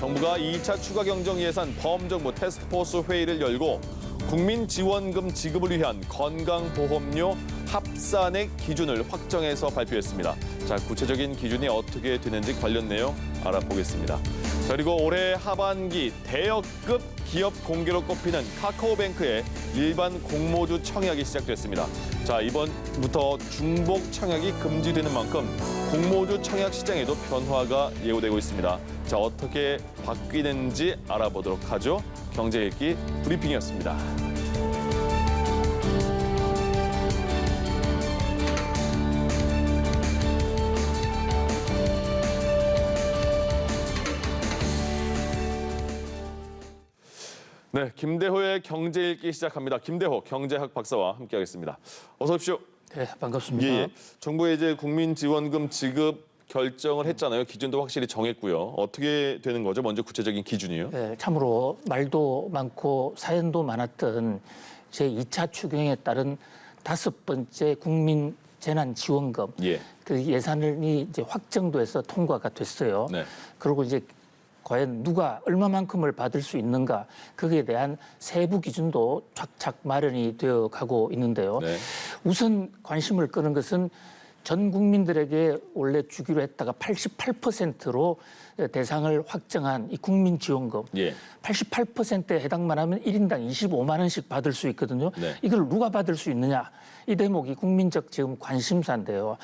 정부가 2차 추가 경정 예산 범정부 태스크포스 회의를 열고 국민지원금 지급을 위한 건강보험료 합산액 기준을 확정해서 발표했습니다. 자, 구체적인 기준이 어떻게 되는지 관련 내용 알아보겠습니다. 자, 그리고 올해 하반기 대여급 기업 공개로 꼽히는 카카오뱅크의 일반 공모주 청약이 시작됐습니다. 자, 이번부터 중복 청약이 금지되는 만큼 공모주 청약 시장에도 변화가 예고되고 있습니다. 자, 어떻게 바뀌는지 알아보도록 하죠. 경제 읽기 브리핑이었습니다. 네, 김대호의 경제 읽기 시작합니다. 김대호 경제학 박사와 함께하겠습니다. 어서 오십시오. 네, 반갑습니다. 예. 정부가 이제 국민지원금 지급 결정을 했잖아요. 기준도 확실히 정했고요. 어떻게 되는 거죠? 먼저 구체적인 기준이요. 네, 참으로 말도 많고 사연도 많았던 제2차 추경에 따른 5번째 국민 재난지원금 예. 그 예산이 이제 확정돼서 통과가 됐어요. 네. 그리고 이제 과연 누가 얼마만큼을 받을 수 있는가 거기에 대한 세부 기준도 착착 마련이 되어 가고 있는데요. 네. 우선 관심을 끄는 것은 전 국민들에게 원래 주기로 했다가 88%로 대상을 확정한 이 국민지원금. 예. 88%에 해당만 하면 1인당 25만 원씩 받을 수 있거든요. 네. 이걸 누가 받을 수 있느냐. 이 대목이 국민적 지금 관심사인데요.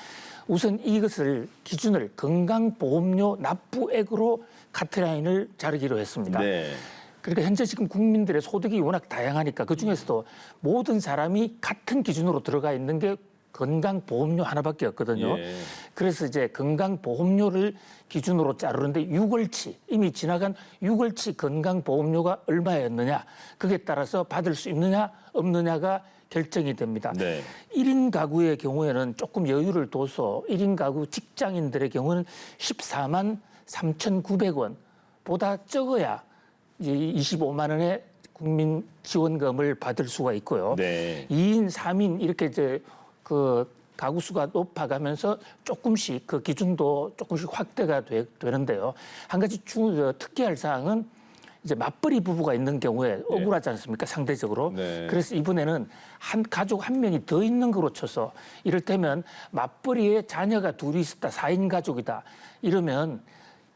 우선 이것을 기준을 건강보험료 납부액으로 카트라인을 자르기로 했습니다. 네. 그러니까 현재 지금 국민들의 소득이 워낙 다양하니까 그중에서도 모든 사람이 같은 기준으로 들어가 있는 게 건강보험료 하나밖에 없거든요. 예. 그래서 이제 건강보험료를 기준으로 자르는데 6월치, 이미 지나간 6월치 건강보험료가 얼마였느냐, 그에 따라서 받을 수 있느냐 없느냐가 결정이 됩니다. 네. 1인 가구의 경우에는 조금 여유를 둬서 1인 가구 직장인들의 경우는 14만 3,900원보다 적어야 이제 25만 원의 국민 지원금을 받을 수가 있고요. 네. 2인, 3인 이렇게 이제 그 가구 수가 높아가면서 조금씩 그 기준도 조금씩 확대가 되는데요. 한 가지 특이할 사항은 이제 맞벌이 부부가 있는 경우에 억울하지 않습니까? 상대적으로. 네. 그래서 이번에는 한 가족 한 명이 더 있는 거로 쳐서 이를테면 맞벌이에 자녀가 둘이 있었다, 4인 가족이다. 이러면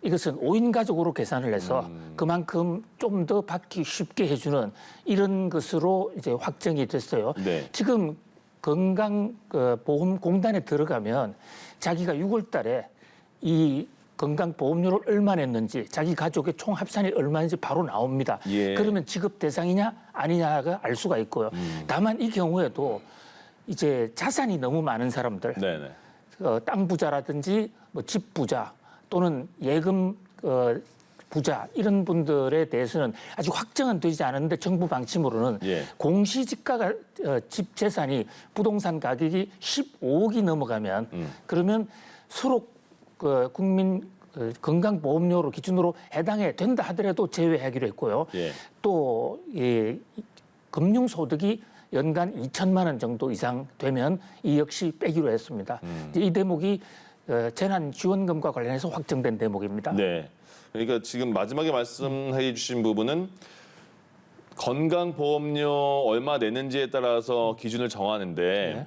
이것은 5인 가족으로 계산을 해서 그만큼 좀 더 받기 쉽게 해주는 이런 것으로 이제 확정이 됐어요. 네. 지금 건강보험공단에 들어가면 자기가 6월 달에 이 건강보험료를 얼마 냈는지 자기 가족의 총 합산이 얼마인지 바로 나옵니다. 예. 그러면 지급 대상이냐 아니냐가 알 수가 있고요. 다만 이 경우에도 이제 자산이 너무 많은 사람들, 네네. 땅 부자라든지 뭐 집 부자 또는 예금 부자 이런 분들에 대해서는 아직 확정은 되지 않았는데 정부 방침으로는 예. 공시지가가 집 재산이 부동산 가격이 15억이 넘어가면 그러면 서로 국민 건강보험료로 기준으로 해당해 된다 하더라도 제외하기로 했고요. 예. 또 금융소득이 연간 2천만 원 정도 이상 되면 이 역시 빼기로 했습니다. 이 대목이 재난지원금과 관련해서 확정된 대목입니다. 네. 그러니까 지금 마지막에 말씀해 주신 부분은 건강보험료 얼마 내는지에 따라서 기준을 정하는데 네.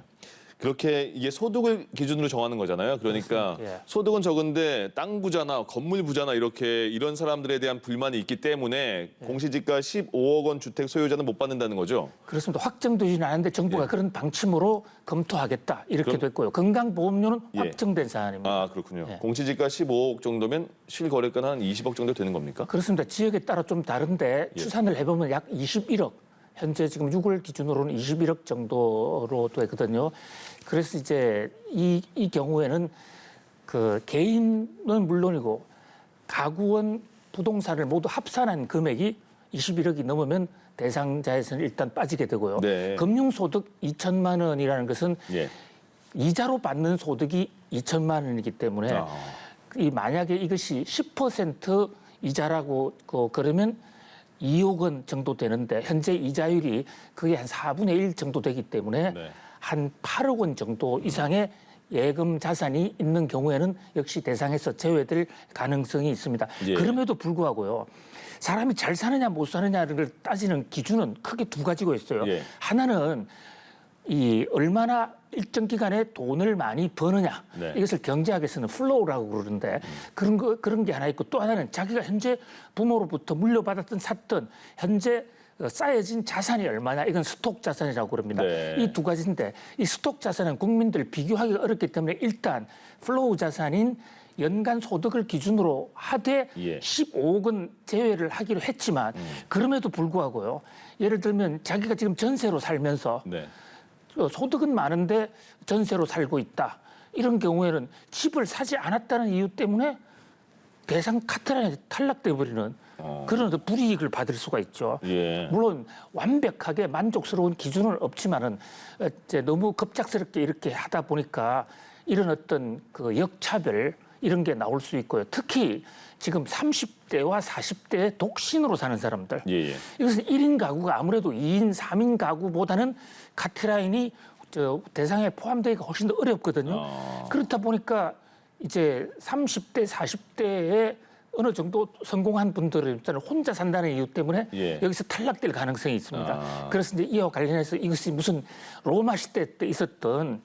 그렇게 이게 소득을 기준으로 정하는 거잖아요. 그러니까 예. 소득은 적은데 땅 부자나 건물 부자나 이런 사람들에 대한 불만이 있기 때문에 공시지가 15억 원 주택 소유자는 못 받는다는 거죠. 그렇습니다. 확정되지는 않았는데 정부가 예. 그런 방침으로 검토하겠다 이렇게 됐고요. 건강보험료는 예. 확정된 사안입니다. 아, 그렇군요. 예. 공시지가 15억 정도면 실거래가는 한 20억 정도 되는 겁니까? 그렇습니다. 지역에 따라 좀 다른데 예. 추산을 해보면 약 21억. 현재 지금 6월 기준으로는 21억 정도로 되거든요. 그래서 이제 이 경우에는 그 개인은 물론이고 가구원 부동산을 모두 합산한 금액이 21억이 넘으면 대상자에서는 일단 빠지게 되고요. 네. 금융소득 2천만 원이라는 것은 예. 이자로 받는 소득이 2천만 원이기 때문에 이 만약에 이것이 10% 이자라고 그러면 2억 원 정도 되는데 현재 이자율이 그게 한 4분의 1 정도 되기 때문에 네. 한 8억 원 정도 이상의 예금 자산이 있는 경우에는 역시 대상에서 제외될 가능성이 있습니다. 예. 그럼에도 불구하고요. 사람이 잘 사느냐 못 사느냐를 따지는 기준은 크게 두 가지가 있어요. 예. 하나는 이 얼마나 일정 기간에 돈을 많이 버느냐. 네. 이것을 경제학에서는 플로우라고 그러는데 그런 게 하나 있고 또 하나는 자기가 현재 부모로부터 물려받았던 샀던 현재 쌓여진 자산이 얼마냐. 이건 스톡 자산이라고 그럽니다. 네. 이 두 가지인데 이 스톡 자산은 국민들 비교하기가 어렵기 때문에 일단 플로우 자산인 연간 소득을 기준으로 하되 예. 15억은 제외를 하기로 했지만 그럼에도 불구하고요. 예를 들면 자기가 지금 전세로 살면서 네. 소득은 많은데 전세로 살고 있다. 이런 경우에는 집을 사지 않았다는 이유 때문에 대상 카트라인에 탈락돼 버리는 그런 불이익을 받을 수가 있죠. 예. 물론 완벽하게 만족스러운 기준은 없지만은 이제 너무 급작스럽게 이렇게 하다 보니까 이런 어떤 그 역차별 이런 게 나올 수 있고요. 특히 지금 30대와 40대의 독신으로 사는 사람들. 예. 이것은 1인 가구가 아무래도 2인, 3인 가구보다는 카트라인이 대상에 포함되기가 훨씬 더 어렵거든요. 그렇다 보니까 이제 30대, 40대에 어느 정도 성공한 분들은 혼자 산다는 이유 때문에 예. 여기서 탈락될 가능성이 있습니다. 그래서 이제 이와 관련해서 이것이 무슨 로마 시대 때 있었던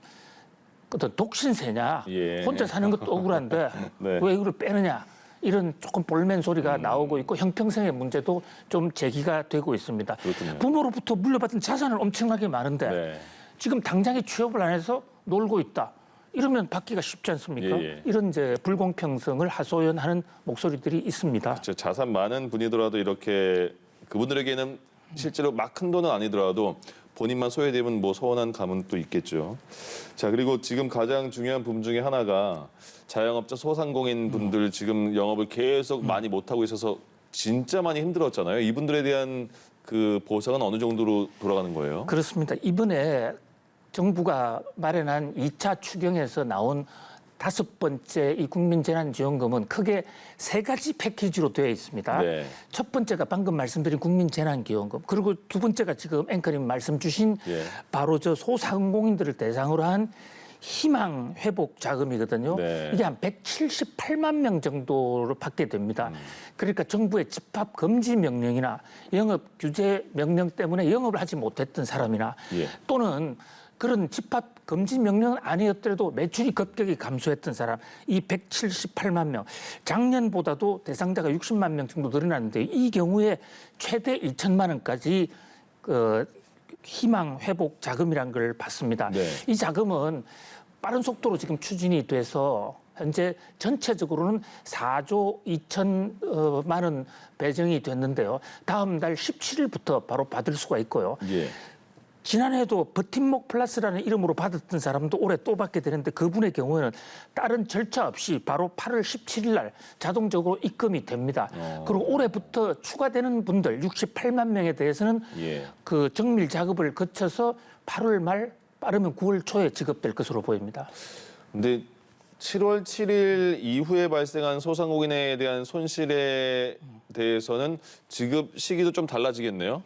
어떤 독신세냐, 예. 혼자 사는 것도 억울한데 네. 왜 이걸 빼느냐. 이런 조금 볼멘 소리가 나오고 있고 형평성의 문제도 좀 제기가 되고 있습니다. 그렇군요. 부모로부터 물려받은 자산은 엄청나게 많은데 네. 지금 당장에 취업을 안 해서 놀고 있다. 이러면 받기가 쉽지 않습니까? 예. 이런 이제 불공평성을 하소연하는 목소리들이 있습니다. 자산 많은 분이더라도 이렇게 그분들에게는 실제로 막 큰 돈은 아니더라도 본인만 소외되면 뭐 서운한 감은 또 있겠죠. 자, 그리고 지금 가장 중요한 부분 중에 하나가 자영업자 소상공인 분들 지금 영업을 계속 많이 못하고 있어서 진짜 많이 힘들었잖아요. 이분들에 대한 그 보상은 어느 정도로 돌아가는 거예요? 그렇습니다. 이번에 정부가 마련한 2차 추경에서 나온 5번째 이 국민재난지원금은 크게 3가지 패키지로 되어 있습니다. 네. 첫 번째가 방금 말씀드린 국민재난기원금, 그리고 두 번째가 지금 앵커님 말씀 주신 예. 바로 저 소상공인들을 대상으로 한 희망 회복 자금이거든요. 네. 이게 한 178만 명 정도로 받게 됩니다. 그러니까 정부의 집합 금지 명령이나 영업 규제 명령 때문에 영업을 하지 못했던 사람이나 예. 또는 그런 집합 금지 명령은 아니었더라도 매출이 급격히 감소했던 사람, 이 178만 명, 작년보다도 대상자가 60만 명 정도 늘어났는데 이 경우에 최대 2천만 원까지 희망 회복 자금이란 걸 받습니다. 네. 이 자금은 빠른 속도로 지금 추진이 돼서 현재 전체적으로는 4조 2천만 원 배정이 됐는데요. 다음 달 17일부터 바로 받을 수가 있고요. 예. 지난해에도 버팀목 플러스라는 이름으로 받았던 사람도 올해 또 받게 되는데 그분의 경우에는 다른 절차 없이 바로 8월 17일 날 자동적으로 입금이 됩니다. 그리고 올해부터 추가되는 분들 68만 명에 대해서는 예. 그 정밀 작업을 거쳐서 8월 말 빠르면 9월 초에 지급될 것으로 보입니다. 근데 7월 7일 이후에 발생한 소상공인에 대한 손실에 대해서는 지급 시기도 좀 달라지겠네요.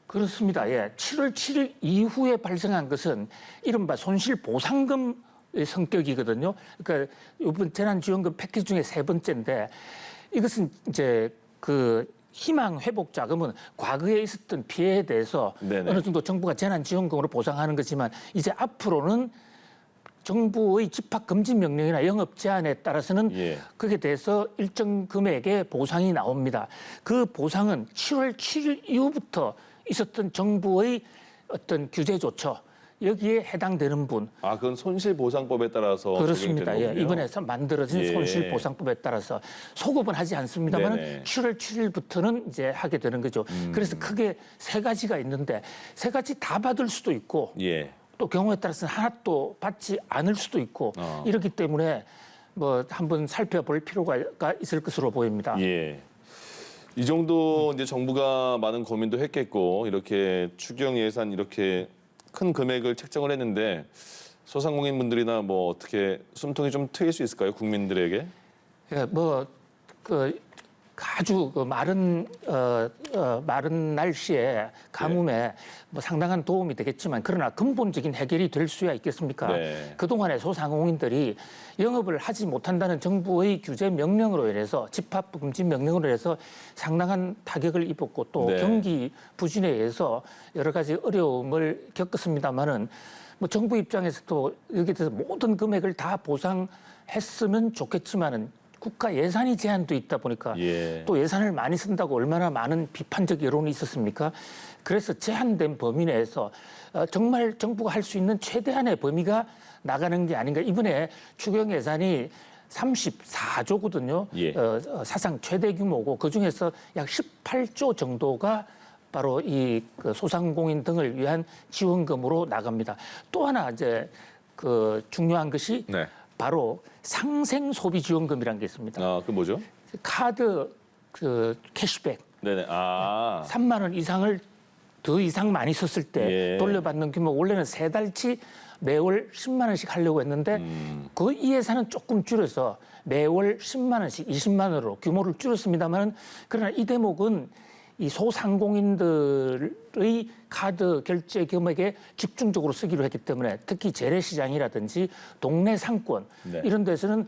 그렇습니다. 예. 7월 7일 이후에 발생한 것은 이른바 손실보상금의 성격이거든요. 그러니까 이번 재난지원금 패키지 중에 3번째인데 이것은 이제 그 희망 회복 자금은 과거에 있었던 피해에 대해서 네네. 어느 정도 정부가 재난지원금으로 보상하는 거지만 이제 앞으로는 정부의 집합 금지 명령이나 영업 제한에 따라서는 예. 그에 대해서 일정 금액의 보상이 나옵니다. 그 보상은 7월 7일 이후부터 있었던 정부의 어떤 규제 조처 여기에 해당되는 분. 아, 그건 손실보상법에 따라서 그렇습니다. 적용이 예, 되는 거군요. 이번에 만들어진 예. 손실보상법에 따라서 소급은 하지 않습니다만 네네. 7월 7일부터는 이제 하게 되는 거죠. 그래서 크게 3가지가 있는데 3가지 다 받을 수도 있고 예. 또 경우에 따라서는 하나도 받지 않을 수도 있고 이렇기 때문에 뭐 한번 살펴볼 필요가 있을 것으로 보입니다. 예. 이 정도 이제 정부가 많은 고민도 했겠고 이렇게 추경 예산 이렇게 큰 금액을 책정을 했는데 소상공인 분들이나 뭐 어떻게 숨통이 좀 트일 수 있을까요? 국민들에게? 예, 뭐 그 아주 그 마른 날씨에 가뭄에 뭐 상당한 도움이 되겠지만 그러나 근본적인 해결이 될 수야 있겠습니까? 네. 그동안에 소상공인들이 영업을 하지 못한다는 정부의 규제 명령으로 인해서 집합금지 명령으로 인해서 상당한 타격을 입었고 또 네. 경기 부진에 의해서 여러 가지 어려움을 겪었습니다마는 뭐 정부 입장에서도 여기에 대해서 모든 금액을 다 보상했으면 좋겠지만은 국가 예산이 제한돼 있다 보니까 예. 또 예산을 많이 쓴다고 얼마나 많은 비판적 여론이 있었습니까? 그래서 제한된 범위 내에서 정말 정부가 할 수 있는 최대한의 범위가 나가는 게 아닌가. 이번에 추경 예산이 34조거든요. 예. 사상 최대 규모고 그중에서 약 18조 정도가 바로 그 소상공인 등을 위한 지원금으로 나갑니다. 또 하나 이제 그 중요한 것이 네. 바로 상생 소비 지원금이라는 게 있습니다. 아, 그 뭐죠? 카드 그 캐시백 네네. 아. 3만 원 이상을 더 이상 많이 썼을 때 예. 돌려받는 규모 원래는 3달치 매월 10만 원씩 하려고 했는데 그 이 예산은 조금 줄여서 매월 10만 원씩 20만 원으로 규모를 줄였습니다만 그러나 이 대목은 이 소상공인들의 카드 결제 금액에 집중적으로 쓰기로 했기 때문에 특히 재래시장이라든지 동네 상권 네. 이런 데서는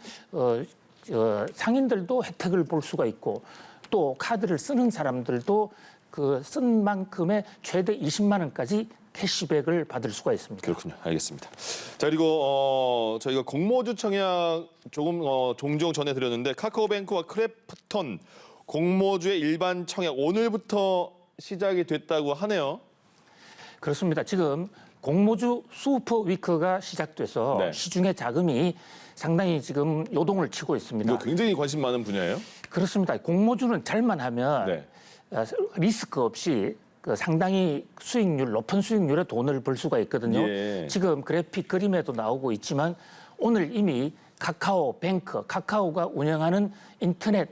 상인들도 혜택을 볼 수가 있고 또 카드를 쓰는 사람들도 그 쓴 만큼의 최대 20만 원까지 캐시백을 받을 수가 있습니다. 그렇군요. 알겠습니다. 자, 그리고 저희가 공모주 청약 조금 종종 전해드렸는데 카카오뱅크와 크래프톤 공모주의 일반 청약 오늘부터 시작이 됐다고 하네요. 그렇습니다. 지금 공모주 슈퍼 위크가 시작돼서 네. 시중의 자금이 상당히 지금 요동을 치고 있습니다. 이거 굉장히 관심 많은 분야예요. 그렇습니다. 공모주는 잘만 하면 네. 리스크 없이 그 상당히 높은 수익률의 돈을 벌 수가 있거든요. 예. 지금 그래픽 그림에도 나오고 있지만 오늘 이미 카카오가 운영하는 인터넷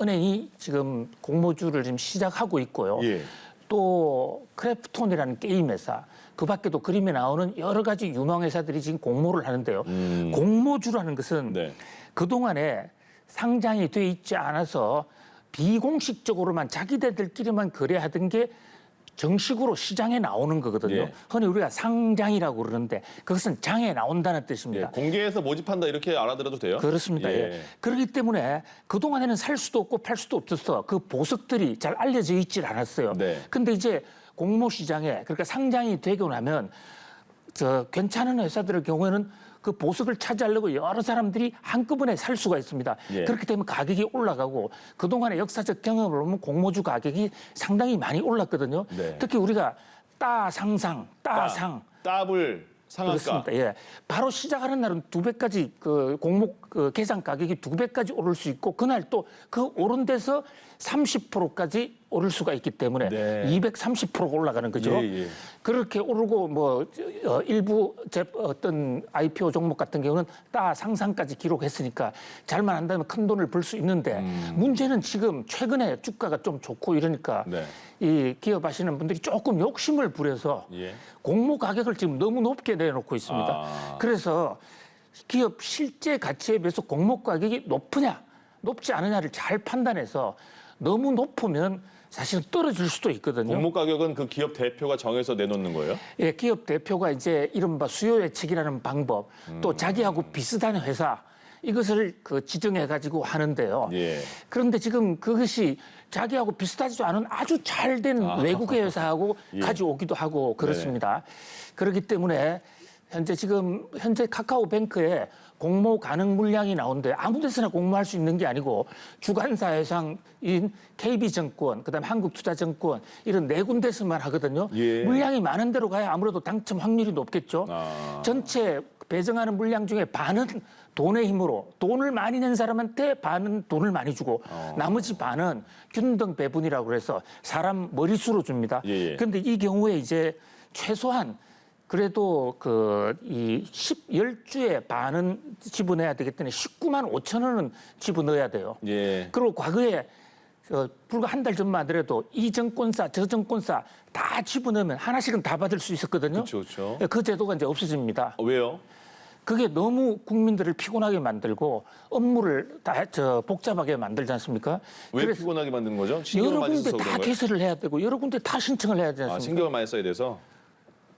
은행이 지금 공모주를 지금 시작하고 있고요. 예. 또 크래프톤이라는 게임 회사, 그 밖에도 그림에 나오는 여러 가지 유명 회사들이 지금 공모를 하는데요. 공모주라는 것은 네. 그동안에 상장이 돼 있지 않아서 비공식적으로만 자기들끼리만 거래하던 게 정식으로 시장에 나오는 거거든요. 예. 흔히 우리가 상장이라고 그러는데 그것은 장에 나온다는 예. 뜻입니다. 공개해서 모집한다 이렇게 알아들어도 돼요? 그렇습니다. 예. 예. 그렇기 때문에 그동안에는 살 수도 없고 팔 수도 없어서 그 보석들이 잘 알려져 있질 않았어요. 네. 근데 이제 공모 시장에 그러니까 상장이 되고 나면 괜찮은 회사들의 경우에는 그 보석을 차지하려고 여러 사람들이 한꺼번에 살 수가 있습니다. 예. 그렇기 때문에 가격이 올라가고 그동안의 역사적 경험을 보면 공모주 가격이 상당히 많이 올랐거든요. 네. 특히 우리가 따상 따블 상한가. 그렇습니다. 예. 바로 시작하는 날은 2배까지 그 공모 그 계산 가격이 2배까지 오를 수 있고 그날 또 그 오른 데서 30%까지 오를 수가 있기 때문에 네. 230%가 올라가는 거죠. 예, 예. 그렇게 오르고 뭐 일부 어떤 IPO 종목 같은 경우는 상상까지 기록했으니까 잘만 한다면 큰 돈을 벌 수 있는데 문제는 지금 최근에 주가가 좀 좋고 이러니까 네. 이 기업하시는 분들이 조금 욕심을 부려서 예. 공모 가격을 지금 너무 높게 내놓고 있습니다. 아. 그래서 기업 실제 가치에 비해서 공모 가격이 높지 않느냐를 잘 판단해서 너무 높으면 사실은 떨어질 수도 있거든요. 공모 가격은 그 기업 대표가 정해서 내놓는 거예요? 예, 기업 대표가 이제 이른바 수요 예측이라는 방법, 또 자기하고 비슷한 회사 이것을 지정해 가지고 하는데요. 예. 그런데 지금 그것이 자기하고 비슷하지도 않은 아주 잘된 외국의 회사하고 예. 가져오기도 하고 그렇습니다. 그렇기 때문에 현재 카카오뱅크에 공모 가능 물량이 나오는데 아무 데서나 공모할 수 있는 게 아니고 주관사 회사인 KB증권, 그다음에 한국투자증권 이런 4군데서만 하거든요. 예. 물량이 많은 데로 가야 아무래도 당첨 확률이 높겠죠. 전체 배정하는 물량 중에 반은 돈의 힘으로 돈을 많이 낸 사람한테 반은 돈을 많이 주고 나머지 반은 균등 배분이라고 해서 사람 머릿수로 줍니다. 그런데 이 경우에 이제 최소한 그래도 이 10주에 반은 집어넣어야 되기 때문에 19만 5천 원은 집어넣어야 돼요. 예. 그리고 과거에 불과 한 달 전만 하더라도 이 증권사, 저 증권사 다 집어넣으면 하나씩은 다 받을 수 있었거든요. 그렇죠. 그 제도가 이제 없어집니다. 왜요? 그게 너무 국민들을 피곤하게 만들고 업무를 복잡하게 만들지 않습니까? 왜 피곤하게 만든 거죠? 신경을 여러 많이 군데 써서 다 그런 거예요? 개설을 해야 되고 여러 군데 다 신청을 해야 되지 않습니까? 신경을 많이 써야 돼서.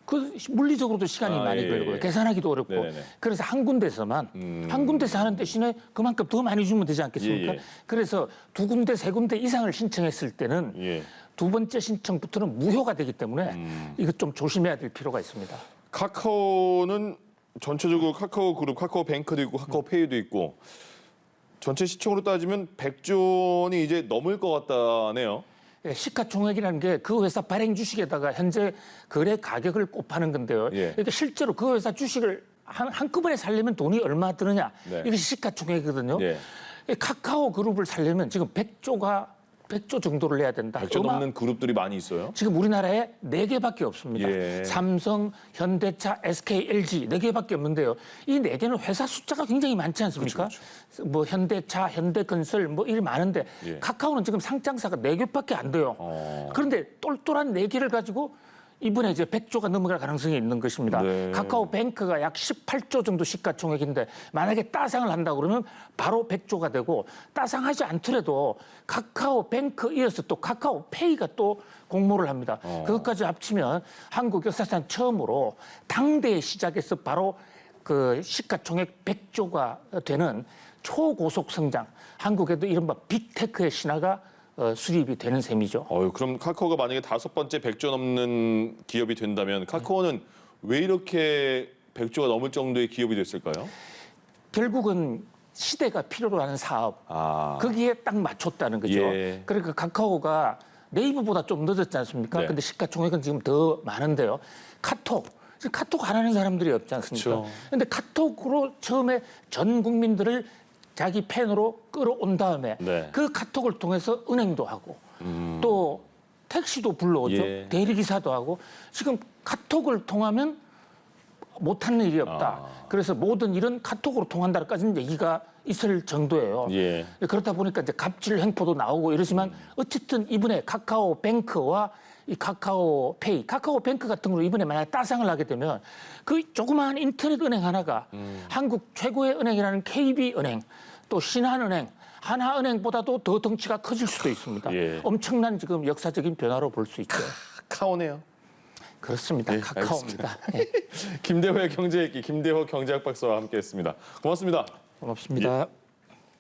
그 물리적으로도 시간이 많이 예, 걸리고 예. 계산하기도 어렵고 네네네. 그래서 한 군데서만 한 군데서 하는 대신에 그만큼 더 많이 주면 되지 않겠습니까? 예, 예. 그래서 두 군데 세 군데 이상을 신청했을 때는 예. 두 번째 신청부터는 무효가 되기 때문에 이거 좀 조심해야 될 필요가 있습니다. 카카오는 전체적으로 카카오 그룹, 카카오뱅크도 있고 카카오페이도 있고 전체 시총으로 따지면 100조원이 이제 넘을 것 같다네요. 예, 시가총액이라는 게 그 회사 발행 주식에다가 현재 거래 가격을 곱하는 건데요. 예. 그러니까 실제로 그 회사 주식을 한꺼번에 살려면 돈이 얼마 드느냐. 네. 이것이 시가총액이거든요. 예. 카카오 그룹을 살려면 지금 100조 정도를 내야 된다. 100조 넘는 그룹들이 많이 있어요. 지금 우리나라에 4개밖에 없습니다. 예. 삼성, 현대차, SK, LG 4개밖에 없는데요. 이 4개는 회사 숫자가 굉장히 많지 않습니까? 뭐 현대차, 현대건설 뭐 일 많은데 예. 카카오는 지금 상장사가 4개밖에 안 돼요. 그런데 똘똘한 4개를 가지고 이번에 이제 100조가 넘어갈 가능성이 있는 것입니다. 네. 카카오뱅크가 약 18조 정도 시가총액인데 만약에 따상을 한다 그러면 바로 100조가 되고 따상하지 않더라도 카카오뱅크 이어서 또 카카오페이가 또 공모를 합니다. 그것까지 합치면 한국 역사상 처음으로 당대에 시작해서 바로 그 시가총액 100조가 되는 초고속 성장, 한국에도 이른바 빅테크의 신화가 수립이 되는 셈이죠. 그럼 카카오가 만약에 5번째 100조 넘는 기업이 된다면 카카오는 왜 이렇게 100조가 넘을 정도의 기업이 됐을까요? 결국은 시대가 필요로 하는 사업, 아. 거기에 딱 맞췄다는 거죠. 예. 그러니까 카카오가 네이버보다 좀 늦었지 않습니까? 네. 근데 시가총액은 지금 더 많은데요. 지금 카톡 안 하는 사람들이 없지 않습니까? 그쵸. 근데 카톡으로 처음에 전 국민들을 자기 팬으로 끌어온 다음에 네. 그 카톡을 통해서 은행도 하고 또 택시도 불러오죠. 예. 대리기사도 하고 지금 카톡을 통하면 못하는 일이 없다. 그래서 모든 일은 카톡으로 통한다까지는 얘기가 있을 정도예요. 예. 그렇다 보니까 이제 갑질 횡포도 나오고 이러지만 어쨌든 이번에 카카오뱅크와 이 카카오페이, 카카오뱅크 같은 경우 이번에 만약 따상을 하게 되면 그 조그마한 인터넷 은행 하나가 한국 최고의 은행이라는 KB은행, 또 신한은행, 하나은행보다도 더 덩치가 커질 수도 있습니다. 예. 엄청난 지금 역사적인 변화로 볼 수 있죠. 카카오네요. 그렇습니다. 예, 카카오입니다. 예. 김대호의 경제읽기 김대호 경제학 박사와 함께했습니다. 고맙습니다. 고맙습니다.